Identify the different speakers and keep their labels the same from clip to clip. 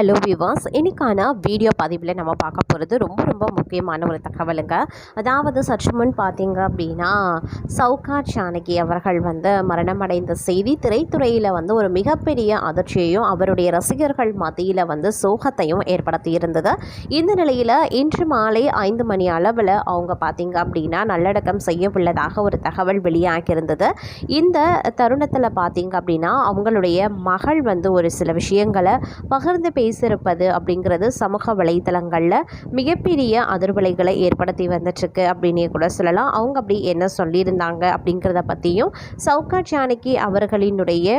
Speaker 1: Hello viewers, இன்னைக்கான video பதிவில் நம்ம பார்க்க போகிறது ரொம்ப முக்கியமான ஒரு தகவலுங்க. அதாவது சற்று முன் பார்த்தீங்க அப்படின்னா சௌகார் ஜானகி அவர்கள் மரணமடைந்த செய்தி திரைத்துறையில் ஒரு மிகப்பெரிய அதிர்ச்சியையும் அவருடைய ரசிகர்கள் மத்தியில் சோகத்தையும் ஏற்படுத்தி இருந்தது. இந்த நிலையில் இன்று மாலை 5 மணி அளவில் அவங்க பார்த்தீங்க அப்படின்னா நல்லடக்கம் செய்ய உள்ளதாக ஒரு தகவல் வெளியாகியிருந்தது. இந்த தருணத்தில் பார்த்தீங்க அப்படின்னா அவங்களுடைய மகள் ஒரு சில விஷயங்களை பகிர்ந்து பேசியிருப்பது அப்படிங்கிறது சமூக வலைத்தளங்களில் மிகப்பெரிய அதிர்வலைகளை ஏற்படுத்தி வந்துட்டுருக்கு அப்படின்னே கூட சொல்லலாம். அவங்க அப்படி என்ன சொல்லியிருந்தாங்க அப்படிங்கிறத பற்றியும் சௌகார் ஜானகி அவர்களினுடைய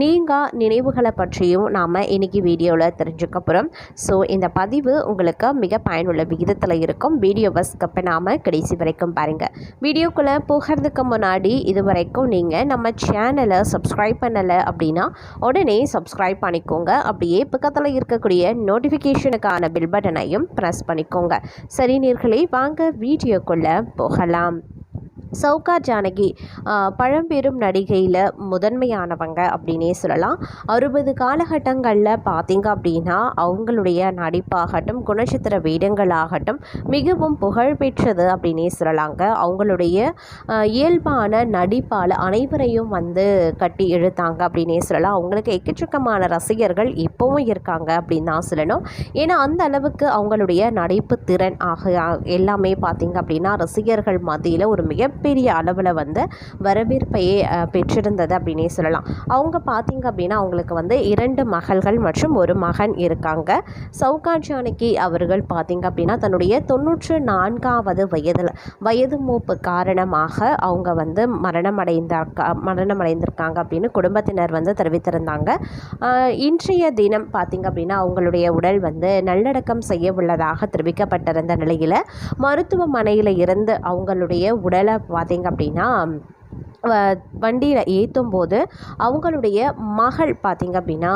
Speaker 1: நீங்கா நினைவுகளை பற்றியும் நாம் இன்னைக்கு வீடியோவில் தெரிஞ்சுக்க போகிறோம். ஸோ இந்த பதிவு உங்களுக்கு மிக பயனுள்ள விகிதத்தில் இருக்கும். வீடியோவை ஸ்கிப் பண்ணாமல் கடைசி வரைக்கும் பாருங்கள். வீடியோக்குள்ளே போகிறதுக்கு முன்னாடி இது வரைக்கும் நீங்கள் நம்ம சேனலை சப்ஸ்கிரைப் பண்ணலை அப்படின்னா உடனே சப்ஸ்கிரைப் பண்ணிக்கோங்க. அப்படியே பக்கத்தில் இருக்கக்கூடிய நோட்டிஃபிகேஷனுக்கான பெல் பட்டனையும் ப்ரெஸ் பண்ணிக்கோங்க. சரி நேயர்களே, வாங்க வீடியோக்குள்ளே போகலாம். சௌகார் ஜானகி பழம்பெரும் நடிகையில் முதன்மையானவங்க அப்படின்னே சொல்லலாம். 60 காலகட்டங்களில் பார்த்திங்க அப்படின்னா அவங்களுடைய நடிப்பாகட்டும் குணச்சித்திர வேடங்களாகட்டும் மிகவும் புகழ்பெற்றது அப்படின்னே சொல்லலாங்க. அவங்களுடைய இயல்பான நடிப்பால் அனைவரையும் கட்டி இழுத்தாங்க அப்படின்னே சொல்லலாம். அவங்களுக்கு எக்கச்சக்கமான ரசிகர்கள் இப்போவும் இருக்காங்க அப்படின்னு தான் சொல்லணும். ஏன்னா அந்த அளவுக்கு அவங்களுடைய நடிப்பு திறன் எல்லாமே பார்த்திங்க அப்படின்னா ரசிகர்கள் மத்தியில் ஒரு மிகப்பெரிய அளவில் வரவேற்பையே பெற்றிருந்தது அப்படின்னே சொல்லலாம். அவங்க பார்த்திங்க அப்படின்னா அவங்களுக்கு 2 மகள்கள் மற்றும் ஒரு மகன் இருக்காங்க. சௌகார் ஜானகி அவர்கள் பார்த்திங்க அப்படின்னா தன்னுடைய 94வது வயது மூப்பு காரணமாக அவங்க மரணமடைந்திருக்காங்க அப்படின்னு குடும்பத்தினர் தெரிவித்திருந்தாங்க. இன்றைய தினம் பார்த்திங்க அப்படின்னா அவங்களுடைய உடல் நல்லடக்கம் செய்ய உள்ளதாக தெரிவிக்கப்பட்டிருந்த நிலையில் மருத்துவமனையில் இருந்து அவங்களுடைய உடலை பார்த்திங்க அப்படின்னா வண்டியில் ஏற்றும் போது அவங்களுடைய மகள் பார்த்திங்க அப்படின்னா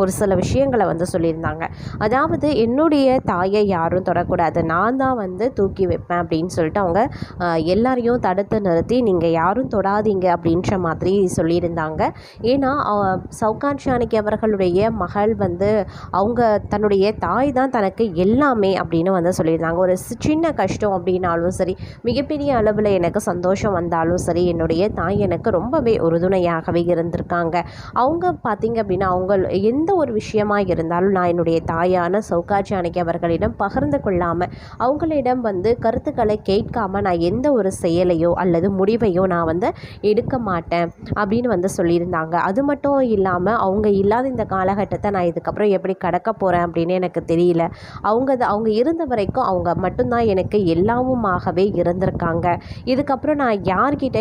Speaker 1: ஒரு சில விஷயங்களை சொல்லியிருந்தாங்க. அதாவது என்னுடைய தாயை யாரும் தொடக்கூடாது, நான் தான் தூக்கி வைப்பேன் அப்படின்னு சொல்லிட்டு அவங்க எல்லாரையும் தடுத்து நிறுத்தி நீங்கள் யாரும் தொடாதீங்க அப்படின்ற மாதிரி சொல்லியிருந்தாங்க. ஏன்னா சௌகார் ஜானகி அவர்களுடைய மகள் அவங்க தன்னுடைய தாய் தான் தனக்கு எல்லாமே அப்படின்னு சொல்லியிருந்தாங்க. ஒரு சின்ன கஷ்டம் அப்படின்னாலும் சரி, மிகப்பெரிய அளவில் எனக்கு சந்தோஷம் வந்தாலும் சரி, என்னுடைய தாய் எனக்கு ரொம்பவே உறுதுணையாகவே இருந்திருக்காங்க. அவங்க பார்த்திங்க அப்படின்னா அவங்க எந்த ஒரு விஷயமா இருந்தாலும் நான் என்னுடைய தாயான சௌகார் ஜானகி அவர்களிடம் பகிர்ந்து கொள்ளாமல் அவங்களிடம் கருத்துக்களை கேட்காம நான் எந்த ஒரு செயலையோ அல்லது முடிவையோ நான் எடுக்க மாட்டேன் அப்படின்னு சொல்லியிருந்தாங்க. அது மட்டும் இல்லாமல் அவங்க இல்லாத இந்த காலகட்டத்தை நான் இதுக்கப்புறம் எப்படி கடக்க போகிறேன் அப்படின்னு எனக்கு தெரியல. அவங்க இருந்த வரைக்கும் அவங்க மட்டும்தான் எனக்கு எல்லாமுமாகவே இருந்திருக்காங்க. இதுக்கப்புறம் நான் யார்கிட்ட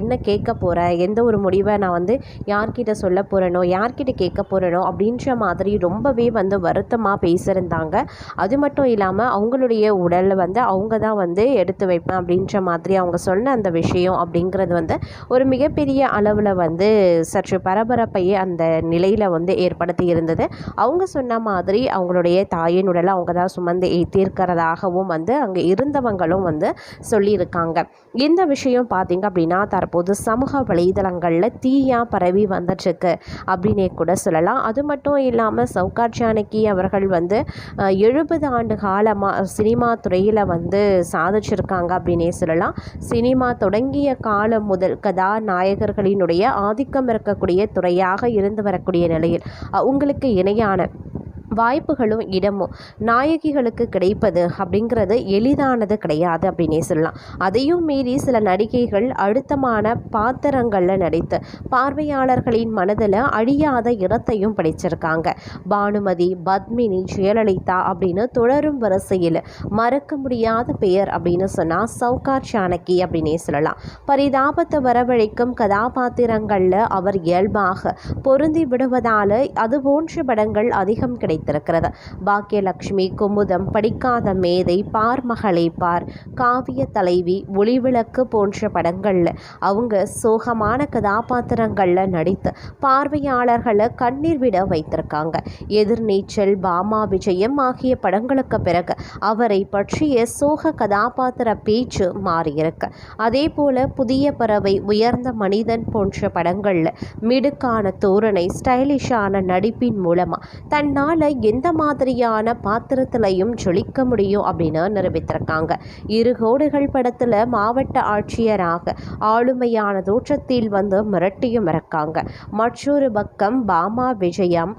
Speaker 1: என்ன கேட்க போகிறேன், எந்த ஒரு முடிவை நான் யார்கிட்ட சொல்ல போகிறேனோ யார்கிட்ட கேட்க போகிறேனோ அப்படின்ற மாதிரி ரொம்பவே வருத்தமாக பேசியிருந்தாங்க. அது மட்டும் இல்லாமல் அவங்களுடைய உடலில் அவங்க தான் எடுத்து வைப்பேன் அப்படின்ற மாதிரி அவங்க சொன்ன அந்த விஷயம் அப்படிங்கிறது ஒரு மிகப்பெரிய அளவில் சற்று பரபரப்பையே அந்த நிலையில் ஏற்படுத்தி இருந்தது. அவங்க சொன்ன மாதிரி அவங்களுடைய தாயின் உடலை அவங்க தான் சுமந்து ஏற்றிருக்கிறதாகவும் அங்கே இருந்தவங்களும் சொல்லியிருக்காங்க. இந்த விஷயம் பார்த்திங்க அப்படின்னா தற்போது சமூக வலைதளங்களில் தீயா பரவி வந்துட்டுருக்கு அப்படின்னே கூட சொல்லலாம். அது மட்டும் இல்லாமல் சௌகார் ஜானகி அவர்கள் 70 ஆண்டு காலமாக சினிமா துறையில் சாதிச்சிருக்காங்க அப்படின்னே சொல்லலாம். சினிமா தொடங்கிய காலம் முதல் கதாநாயகர்களினுடைய ஆதிக்கம் இருக்கக்கூடிய துறையாக இருந்து வரக்கூடிய நிலையில் அவங்களுக்கு இணையான வாய்ப்புகளும் இடமும் நாயகிகளுக்கு கிடைப்பது அப்படிங்கிறது எளிதானது கிடையாது அப்படின்னே சொல்லலாம். அதையும் மீறி சில நடிகைகள் அழுத்தமான பாத்திரங்களில் நடித்து பார்வையாளர்களின் மனதில் அழியாத இடத்தையும் பிடிச்சிருக்காங்க. பானுமதி, பத்மினி, ஜெயலலிதா அப்படின்னு தொடரும் வரிசையில் மறக்க முடியாத பெயர் அப்படின்னு சொன்னால் சௌகார் ஜானகி அப்படின்னே சொல்லலாம். பரிதாபத்தை வரவழைக்கும் கதாபாத்திரங்களில் அவர் இயல்பாக பொருந்தி விடுவதால் அது போன்ற படங்கள் அதிகம் கிடைத்திருக்கிறது. பாக்கியலட்சுமி, குமுதம், படிக்காத மேதை, பார்மகளை பார், காவிய தலைவி, ஒளிவிளக்கு போன்ற படங்கள்ல அவங்க சோகமான கதாபாத்திரங்கள்ல நடித்து பார்வையாளர்களை கண்ணீர் விட வைத்திருக்காங்க. எதிர்நீச்சல், பாமா விஜயம் ஆகிய படங்களுக்கு பிறகு அவரை பற்றிய சோக கதாபாத்திர பேச்சு மாறியிருக்கு. அதே போல புதிய பறவை, உயர்ந்த மனிதன் போன்ற படங்கள்ல மிடுக்கான தோரணை, ஸ்டைலிஷான நடிப்பின் மூலமா தன்னால் எந்த மாதிரியான பாத்திரத்திலையும் ஜொலிக்க முடியும் அப்படின்னு நிரூபித்திருக்காங்க. இரு கோடுகள் படத்தில் மாவட்ட ஆட்சியராக ஆளுமையான தோற்றத்தில் வந்து மிரட்டியும் இருக்காங்க. மற்றொரு பக்கம் பாமா விஜயம்,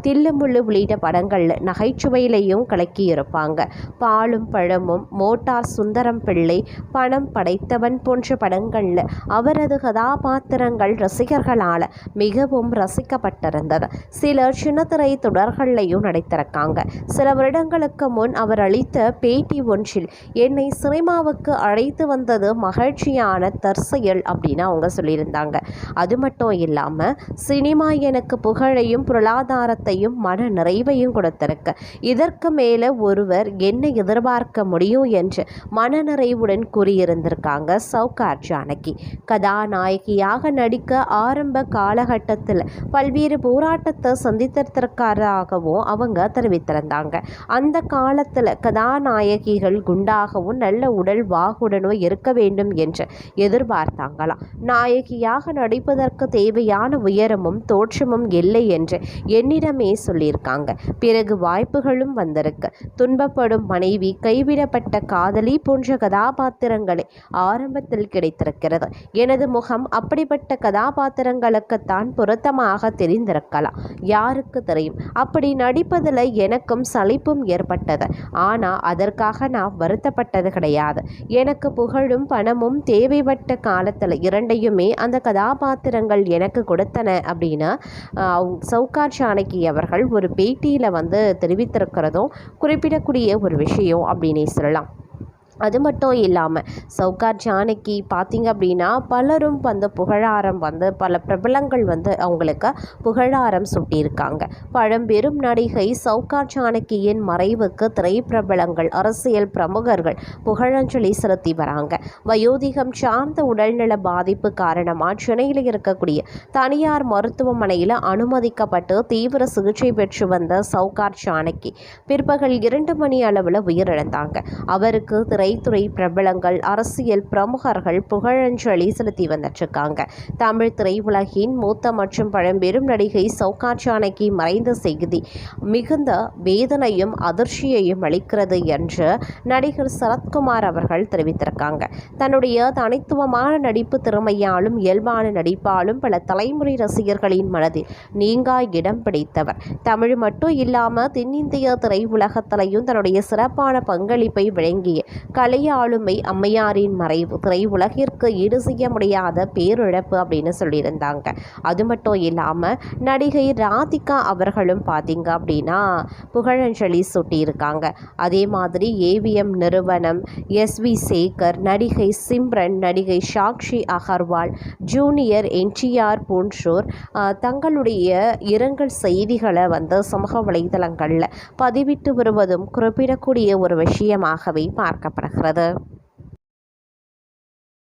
Speaker 1: தில்லுமுள்ளு உள்ளிட்ட படங்களில் நகைச்சுவையிலையும் கலக்கியிருப்பாங்க. பாலும் பழமும், மோட்டார் சுந்தரம் பிள்ளை, பணம் படைத்தவன் போன்ற படங்களில் அவரது கதாபாத்திரங்கள் ரசிகர்களால் மிகவும் ரசிக்கப்பட்டிருந்தது. சிலர் சின்னத்திரை தொடர்களையும் நடித்திருக்காங்க. சில வருடங்களுக்கு முன் அவர் அளித்த பேட்டி ஒன்றில் என்னை சினிமாவுக்கு அழைத்து வந்தது மகிழ்ச்சியான தற்செயல் அப்படின்னு அவங்க சொல்லியிருந்தாங்க. அது மட்டும் இல்லாமல் சினிமா எனக்கு புகழையும் பொருளாதாரத்தையும் மன நிறைவையும் கொடுத்திருக்கு. இதற்கு மேலே ஒருவர் என்ன எதிர்பார்க்க முடியும் என்று மனநிறைவுடன் கூறியிருந்திருக்காங்க சௌகார் ஜானகி. கதாநாயகியாக நடிக்க ஆரம்ப காலகட்டத்தில் பல்வேறு போராட்டத்தை சந்தித்திருக்காகவும் அவங்க தெரிவித்திருந்தாங்க. அந்த காலத்தில் கதாநாயகிகள் குண்டாகவும் நல்ல உடல் வாகுடனும் இருக்க வேண்டும் என்று எதிர்பார்த்தாங்களாம். நாயகியாக நடிப்பதற்கு தேவையான உயரமும் தோற்றமும் இல்லை என்று என்னிடமே சொல்லியிருக்காங்க. பிறகு வாய்ப்புகளும் வந்திருக்கு. துன்பப்படும் மனைவி, கைவிடப்பட்ட காதலி போன்ற கதாபாத்திரங்களை ஆரம்பத்தில் கிடைத்திருக்கிறது. எனது முகம் அப்படிப்பட்ட கதாபாத்திரங்களுக்குத்தான் பொருத்தமாக தெரிந்திருக்கலாம். யாருக்கு தெரியும்? அப்படி நடிப்பதில் எனக்கும் சலிப்பும் ஏற்பட்டது. ஆனால் அதற்காக நான் வருத்தப்பட்டது கிடையாது. எனக்கு புகழும் பணமும் தேவைப்பட்ட காலத்தில் இரண்டையுமே அந்த கதாபாத்திரங்கள் எனக்கு கொடுத்தன அப்படின்னு சௌகார் ஜானகி அவர்கள் ஒரு பேட்டியில் வந்து தெரிவித்திருக்கிறதும் குறிப்பிடக்கூடிய ஒரு விஷயம் அப்படின்னே சொல்லலாம். அது மட்டும் இல்லாமல் சௌகார் ஜானகி பார்த்திங்க அப்படின்னா பலரும் வந்து புகழாரம் வந்து பல பிரபலங்கள் வந்து அவங்களுக்கு புகழாரம் சுட்டியிருக்காங்க. பழம்பெரும் நடிகை சௌகார் ஜானகியின் மறைவுக்கு திரைப்பிரபலங்கள், அரசியல் பிரமுகர்கள் புகழஞ்சலி செலுத்தி வராங்க. வயோதிகம் சார்ந்த உடல்நல பாதிப்பு காரணமாக சென்னையில் இருக்கக்கூடிய தனியார் மருத்துவமனையில் அனுமதிக்கப்பட்டு தீவிர சிகிச்சை பெற்று வந்த சௌகார் ஜானகி பிற்பகல் 2 மணி அளவில் உயிரிழந்தாங்க. அவருக்கு திரைத்துறை பிரபலங்கள், அரசியல் பிரமுகர்கள் புகழஞ்சலி செலுத்தி வந்துட்டுருக்காங்க. தமிழ் திரையுலகின் மூத்த மற்றும் பழம்பெரும் நடிகை சௌகார் ஜானகி மறைந்த செய்தி மிகுந்த வேதனையும் அதிர்ச்சியையும் அளிக்கிறது என்று நடிகர் சரத்குமார் அவர்கள் தெரிவித்திருக்காங்க. தன்னுடைய தனித்துவமான நடிப்பு திறமையாலும் இயல்பான நடிப்பாலும் பல தலைமுறை ரசிகர்களின் மனதில் நீங்கா இடம் பிடித்தவர். தமிழ் மட்டும் இல்லாமல் தென்னிந்திய திரையுலகத்திலையும் தன்னுடைய சிறப்பான பங்களிப்பை வழங்கிய கலை ஆளுமை அம்மையாரின் மறைவு திரையுலகிற்கு ஈடு செய்ய முடியாத பேரிழப்பு அப்படின்னு சொல்லியிருந்தாங்க. அது மட்டும் இல்லாமல் நடிகை ராதிகா அவர்களும் பார்த்தீங்க அப்படின்னா புகழஞ்சலி சுட்டியிருக்காங்க. அதே மாதிரி ஏவிஎம் நிறுவனம், SV சேகர், நடிகை சிம்ரன், நடிகை சாக்ஷி அகர்வால், ஜூனியர் NTR போன்றோர் தங்களுடைய இரங்கல் செய்திகளை வந்து சமூக வலைதளங்களில் பதிவிட்டு வருவதும் குறிப்பிடக்கூடிய ஒரு விஷயமாகவே பார்க்கப்படுகிறது.